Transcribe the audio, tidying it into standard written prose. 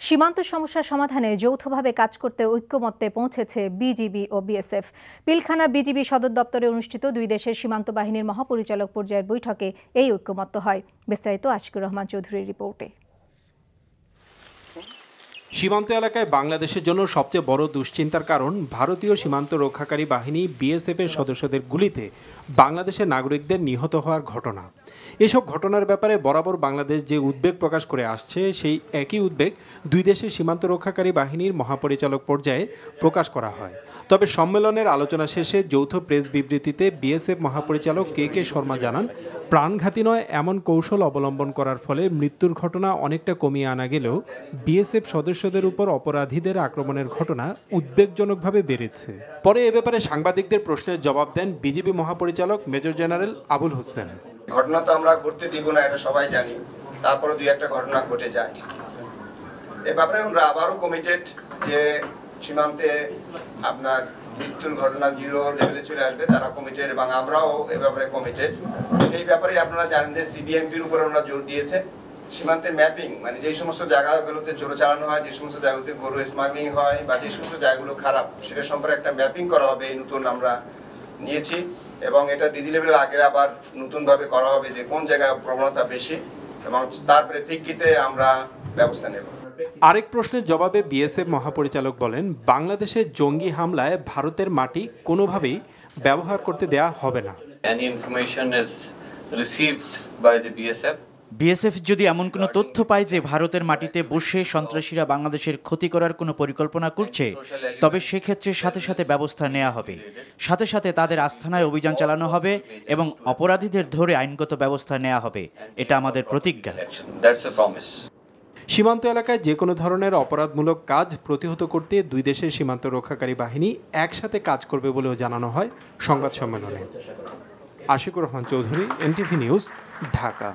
সীমান্ত সমস্যা সমাধানে যৌথভাবে কাজ করতে ঐক্যমত্যে পৌঁছেছে বিজিবি ও বিএসএফ। পিলখানা বিজিবি সদর দপ্তরে অনুষ্ঠিত দুই দেশের সীমান্ত বাহিনীর মহাপরিচালক পর্যায়ের বৈঠকে এই ঐক্যমত্য হয়। বিস্তারিত আশিকুর রহমান চৌধুরীর রিপোর্টে। সীমান্ত এলাকায় বাংলাদেশের জন্য সবচেয়ে বড় দুশ্চিন্তার কারণ ভারতীয় সীমান্ত রক্ষাকারী বাহিনী বিএসএফের সদস্যদের গুলিতে বাংলাদেশের নাগরিকদের নিহত হওয়ার ঘটনা। এসব ঘটনার ব্যাপারে বরাবর বাংলাদেশ যে উদ্বেগ প্রকাশ করে আসছে, সেই একই উদ্বেগ দুই দেশের সীমান্ত রক্ষাকারী বাহিনীর মহাপরিচালক পর্যায়ে প্রকাশ করা হয়। তবে সম্মেলনের আলোচনা শেষে যৌথ প্রেস বিবৃতিতে বিএসএফ মহাপরিচালক কে শর্মা জানান, প্রাণঘাতী নয় এমন কৌশল অবলম্বন করার ফলে মৃত্যুর ঘটনা অনেকটা কমিয়ে আনা গেলেও বিএসএফ সদস্যদের উপর অপরাধীদের আক্রমণের ঘটনা উদ্বেগজনকভাবে বেড়েছে। পরে এ ব্যাপারে সাংবাদিকদের প্রশ্নের জবাব দেন বিজিবি মহাপরিচালক মেজর জেনারেল আবুল হোসেন। ঘটনা তো আমরা ঘটতে দিব না, এটা সবাই জানি, তারপরে দুই একটা ঘটনা ঘটে যায়। এ ব্যাপারে আমরা আবারও কমিটেড যে সীমান্তে আপনার মৃত্যুর ঘটনা জিরো লেভেলে চলে আসবে, তারা কমিটেড এবং আমরাও এ ব্যাপারে কমিটেড। সেই ব্যাপারে আপনারা জানেন যে সিবিএমপির উপর আমরা জোর দিয়েছে। সীমান্তে ম্যাপিং মানে যে সমস্ত জায়গাগুলোতে চোর চালানো হয়, যে সমস্ত জায়গাগুলোতে গরু স্মাগলিং হয় বা যে সমস্ত জায়গাগুলো খারাপ, সেটা সম্পর্কে একটা ম্যাপিং করা হবে। এই নতুন আমরা নিয়েছি এবং এটা ডিজি লেভেলের আগে আবার নতুনভাবে করা হবে যে কোন জায়গায় প্রবণতা বেশি এবং তার প্রেক্ষিতে আমরা ব্যবস্থা নেব। আরেক প্রশ্নের জবাবে বিএসএফ মহাপরিচালক বলেন, বাংলাদেশের জঙ্গি হামলায় ভারতের মাটি কোনোভাবেই ব্যবহার করতে দেয়া হবে না। বিএসএফ যদি এমন কোনো তথ্য পায় যে ভারতের মাটিতে বসে সন্ত্রাসীরা বাংলাদেশের ক্ষতি করার কোনো পরিকল্পনা করছে, তবে সেক্ষেত্রে সাথে সাথে ব্যবস্থা নেওয়া হবে। সাথে সাথে তাদের আস্তানায় অভিযান চালানো হবে এবং অপরাধীদের ধরে আইনগত ব্যবস্থা নেওয়া হবে। এটা আমাদের প্রতিজ্ঞা। সীমান্ত এলাকায় যে কোনো ধরনের অপরাধমূলক কাজ প্রতিহত করতে দুই দেশের সীমান্ত রক্ষাকারী বাহিনী একসাথে কাজ করবে বলেও জানানো হয় সংবাদ সম্মেলনে। Ashikur Rahman Chowdhury, NTV news, Dhaka.